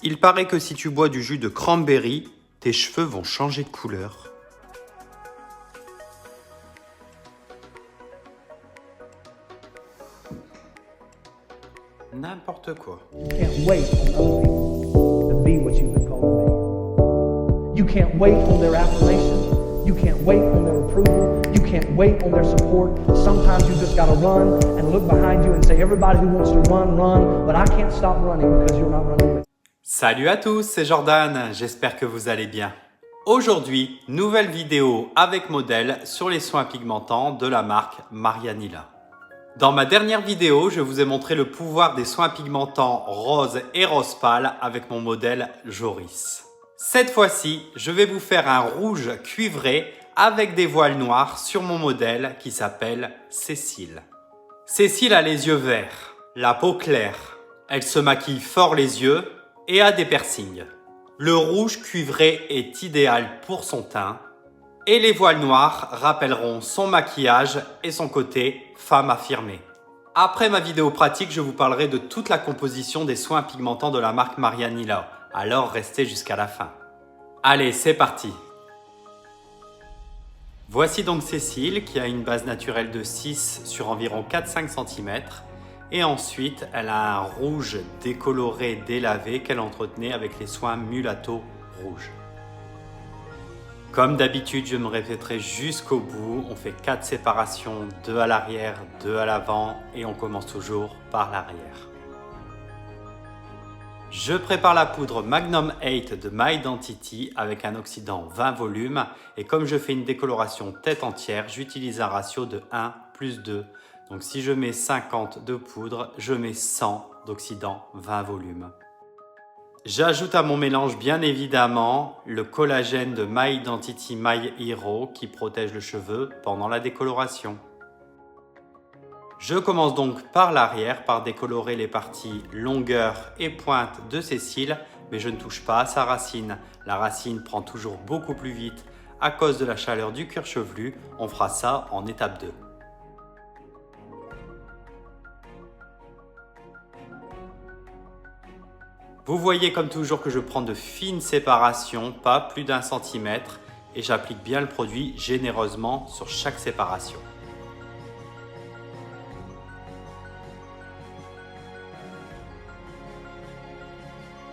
Il paraît que si tu bois du jus de cranberry, tes cheveux vont changer de couleur. N'importe quoi. You can't wait on other people to be what you've been called to be. You can't wait on their affirmation. You can't wait on their approval. You can't wait on their support. Sometimes you just gotta run and look behind you and say, everybody who wants to run, run, but I can't stop running because you're not running with me. Salut à tous, c'est Jordan, j'espère que vous allez bien. Aujourd'hui, nouvelle vidéo avec modèle sur les soins pigmentants de la marque Marianila. Dans ma dernière vidéo, je vous ai montré le pouvoir des soins pigmentants rose et rose pâle avec mon modèle Joris. Cette fois-ci, je vais vous faire un rouge cuivré avec des voiles noirs sur mon modèle qui s'appelle Cécile. Cécile a les yeux verts, la peau claire, elle se maquille fort les yeux et a des piercings. Le rouge cuivré est idéal pour son teint et les voiles noires rappelleront son maquillage et son côté femme affirmée. Après ma vidéo pratique, je vous parlerai de toute la composition des soins pigmentants de la marque Marianila. Alors restez jusqu'à la fin. Allez, c'est parti! Voici donc Cécile qui a une base naturelle de 6 sur environ 4-5 cm. Et ensuite, elle a un rouge décoloré délavé qu'elle entretenait avec les soins Mulatto rouge. Comme d'habitude, je me répéterai jusqu'au bout. On fait 4 séparations, 2 à l'arrière, 2 à l'avant et on commence toujours par l'arrière. Je prépare la poudre Magnum 8 de My Identity avec un oxydant 20 volumes et comme je fais une décoloration tête entière, j'utilise un ratio de 1+2. Donc si je mets 50 de poudre, je mets 100 d'oxydant 20 volumes. J'ajoute à mon mélange bien évidemment le collagène de My Identity My Hero qui protège le cheveu pendant la décoloration. Je commence donc par l'arrière par décolorer les parties longueur et pointe de Cécile, mais je ne touche pas à sa racine. La racine prend toujours beaucoup plus vite à cause de la chaleur du cuir chevelu. On fera ça en étape 2. Vous voyez comme toujours que je prends de fines séparations, pas plus d'1 centimètre, et j'applique bien le produit généreusement sur chaque séparation.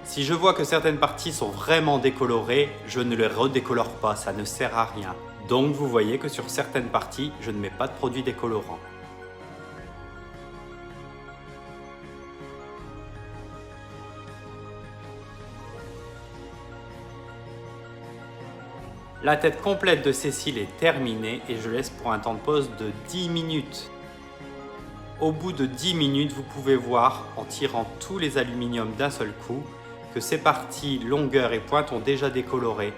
Si je vois que certaines parties sont vraiment décolorées, je ne les redécolore pas, ça ne sert à rien. Donc vous voyez que sur certaines parties, je ne mets pas de produit décolorant. La tête complète de Cécile est terminée et je laisse pour un temps de pause de 10 minutes. Au bout de 10 minutes, vous pouvez voir, en tirant tous les aluminiums d'un seul coup, que ces parties longueur et pointe ont déjà décoloré.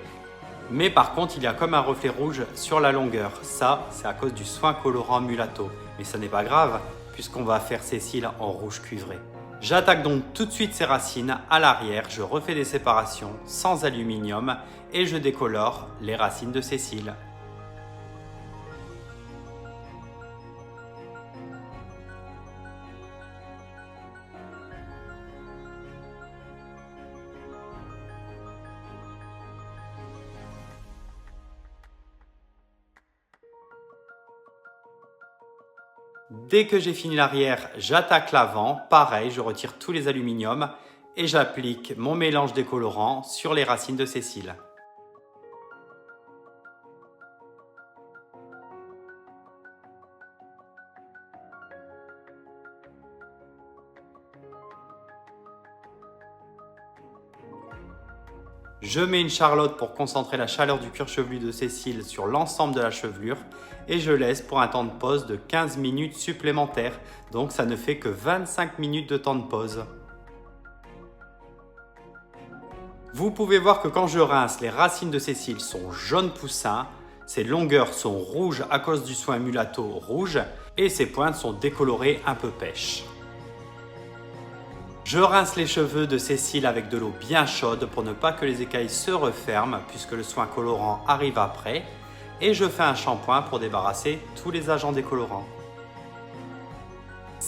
Mais par contre, il y a comme un reflet rouge sur la longueur. Ça, c'est à cause du soin colorant Mulatto. Mais ça n'est pas grave, puisqu'on va faire Cécile en rouge cuivré. J'attaque donc tout de suite ces racines à l'arrière, je refais des séparations sans aluminium et je décolore les racines de Cécile. Dès que j'ai fini l'arrière, j'attaque l'avant. Pareil, je retire tous les aluminiums et j'applique mon mélange décolorant sur les racines de Cécile. Je mets une charlotte pour concentrer la chaleur du cuir chevelu de Cécile sur l'ensemble de la chevelure et je laisse pour un temps de pause de 15 minutes supplémentaires. Donc ça ne fait que 25 minutes de temps de pause. Vous pouvez voir que quand je rince, les racines de Cécile sont jaune poussin, ses longueurs sont rouges à cause du soin Mulatto rouge et ses pointes sont décolorées un peu pêche. Je rince les cheveux de Cécile avec de l'eau bien chaude pour ne pas que les écailles se referment puisque le soin colorant arrive après. Et je fais un shampoing pour débarrasser tous les agents décolorants.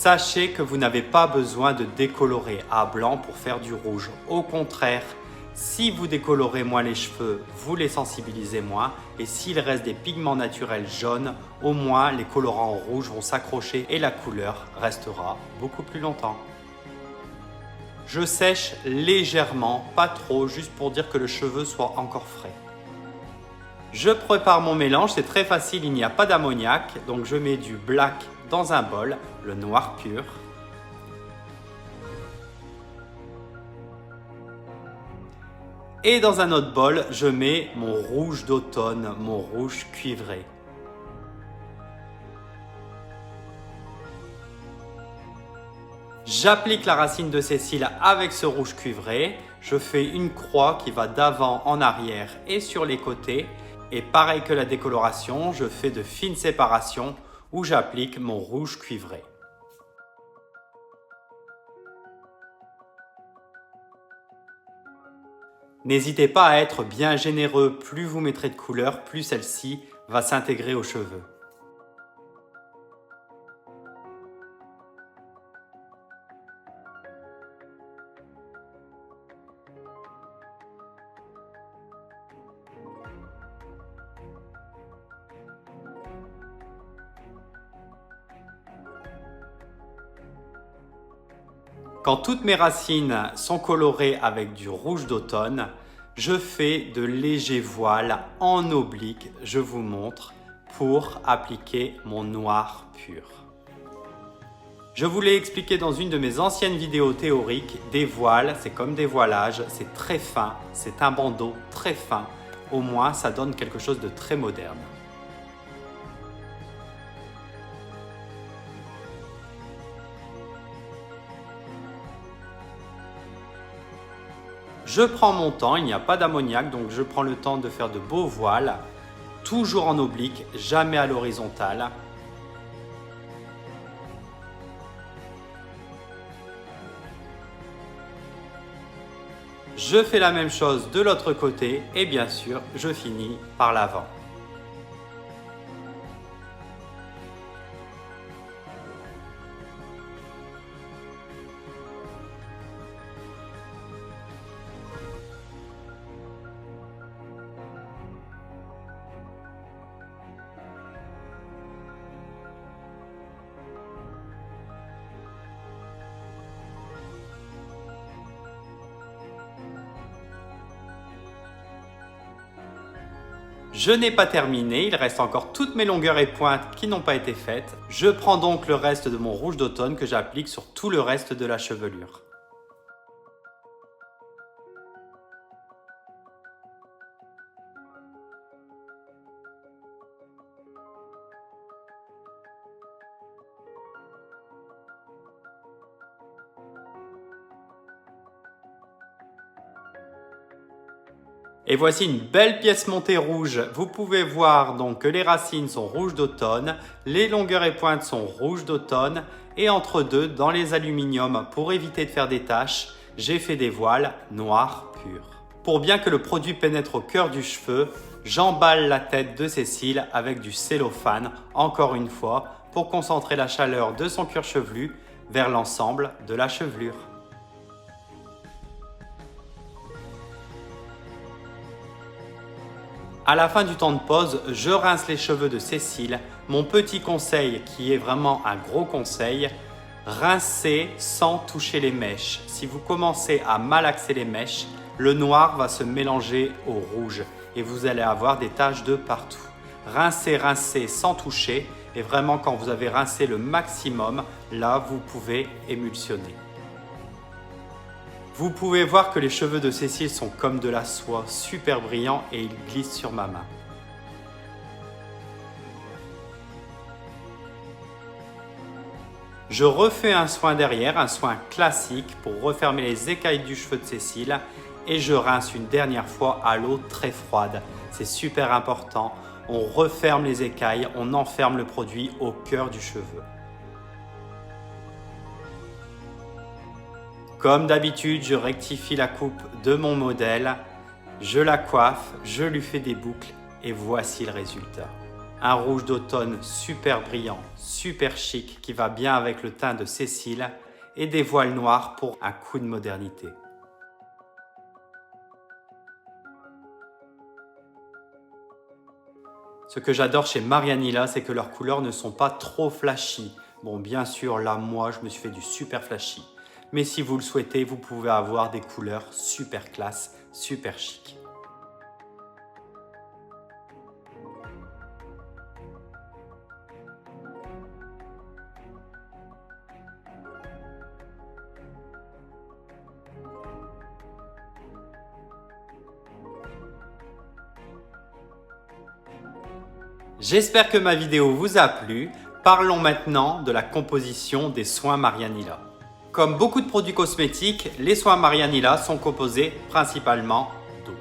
Sachez que vous n'avez pas besoin de décolorer à blanc pour faire du rouge. Au contraire, si vous décolorez moins les cheveux, vous les sensibilisez moins et s'il reste des pigments naturels jaunes, au moins les colorants rouges vont s'accrocher et la couleur restera beaucoup plus longtemps. Je sèche légèrement, pas trop, juste pour dire que le cheveu soit encore frais. Je prépare mon mélange, c'est très facile, il n'y a pas d'ammoniac, donc je mets du black dans un bol, le noir pur. Et dans un autre bol, je mets mon rouge d'automne, mon rouge cuivré. J'applique la racine de Cécile avec ce rouge cuivré. Je fais une croix qui va d'avant en arrière et sur les côtés. Et pareil que la décoloration, je fais de fines séparations où j'applique mon rouge cuivré. N'hésitez pas à être bien généreux, plus vous mettrez de couleur, plus celle-ci va s'intégrer aux cheveux. Quand toutes mes racines sont colorées avec du rouge d'automne, je fais de légers voiles en oblique, je vous montre, pour appliquer mon noir pur. Je vous l'ai expliqué dans une de mes anciennes vidéos théoriques, des voiles, c'est comme des voilages, c'est très fin, c'est un bandeau très fin, au moins ça donne quelque chose de très moderne. Je prends mon temps, il n'y a pas d'ammoniac, donc je prends le temps de faire de beaux voiles, toujours en oblique, jamais à l'horizontale. Je fais la même chose de l'autre côté et bien sûr, je finis par l'avant. Je n'ai pas terminé, il reste encore toutes mes longueurs et pointes qui n'ont pas été faites. Je prends donc le reste de mon rouge d'automne que j'applique sur tout le reste de la chevelure. Et voici une belle pièce montée rouge. Vous pouvez voir donc que les racines sont rouges d'automne, les longueurs et pointes sont rouges d'automne et entre deux, dans les aluminiums, pour éviter de faire des taches, j'ai fait des voiles noirs purs. Pour bien que le produit pénètre au cœur du cheveu, j'emballe la tête de Cécile avec du cellophane, encore une fois, pour concentrer la chaleur de son cuir chevelu vers l'ensemble de la chevelure. À la fin du temps de pause, je rince les cheveux de Cécile. Mon petit conseil, qui est vraiment un gros conseil, rincez sans toucher les mèches. Si vous commencez à malaxer les mèches, le noir va se mélanger au rouge et vous allez avoir des taches de partout. Rincez, rincez sans toucher et vraiment quand vous avez rincé le maximum, là vous pouvez émulsionner. Vous pouvez voir que les cheveux de Cécile sont comme de la soie, super brillants et ils glissent sur ma main. Je refais un soin derrière, un soin classique pour refermer les écailles du cheveu de Cécile et je rince une dernière fois à l'eau très froide. C'est super important, on referme les écailles, on enferme le produit au cœur du cheveu. Comme d'habitude, je rectifie la coupe de mon modèle, je la coiffe, je lui fais des boucles et voici le résultat. Un rouge d'automne super brillant, super chic qui va bien avec le teint de Cécile et des voiles noirs pour un coup de modernité. Ce que j'adore chez Marianilla, c'est que leurs couleurs ne sont pas trop flashy. Bon, bien sûr, là, moi, je me suis fait du super flashy. Mais si vous le souhaitez, vous pouvez avoir des couleurs super classe, super chic. J'espère que ma vidéo vous a plu. Parlons maintenant de la composition des soins Marianilla. Comme beaucoup de produits cosmétiques, les soins Marianilla sont composés principalement d'eau.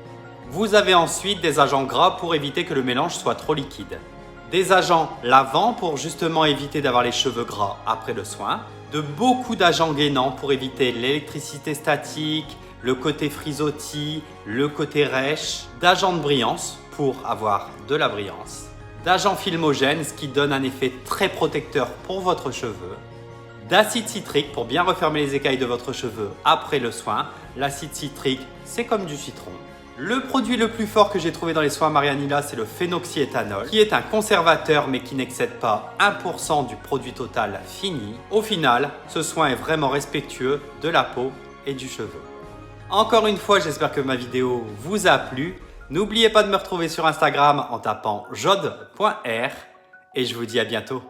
Vous avez ensuite des agents gras pour éviter que le mélange soit trop liquide. Des agents lavants pour justement éviter d'avoir les cheveux gras après le soin. De beaucoup d'agents gainants pour éviter l'électricité statique, le côté frisottis, le côté rêche. D'agents de brillance pour avoir de la brillance. D'agents filmogènes, ce qui donne un effet très protecteur pour votre cheveu. D'acide citrique pour bien refermer les écailles de votre cheveu après le soin. L'acide citrique, c'est comme du citron. Le produit le plus fort que j'ai trouvé dans les soins Marianilla, c'est le phénoxyéthanol, qui est un conservateur mais qui n'excède pas 1% du produit total fini. Au final, ce soin est vraiment respectueux de la peau et du cheveu. Encore une fois, j'espère que ma vidéo vous a plu. N'oubliez pas de me retrouver sur Instagram en tapant jod.r et je vous dis à bientôt.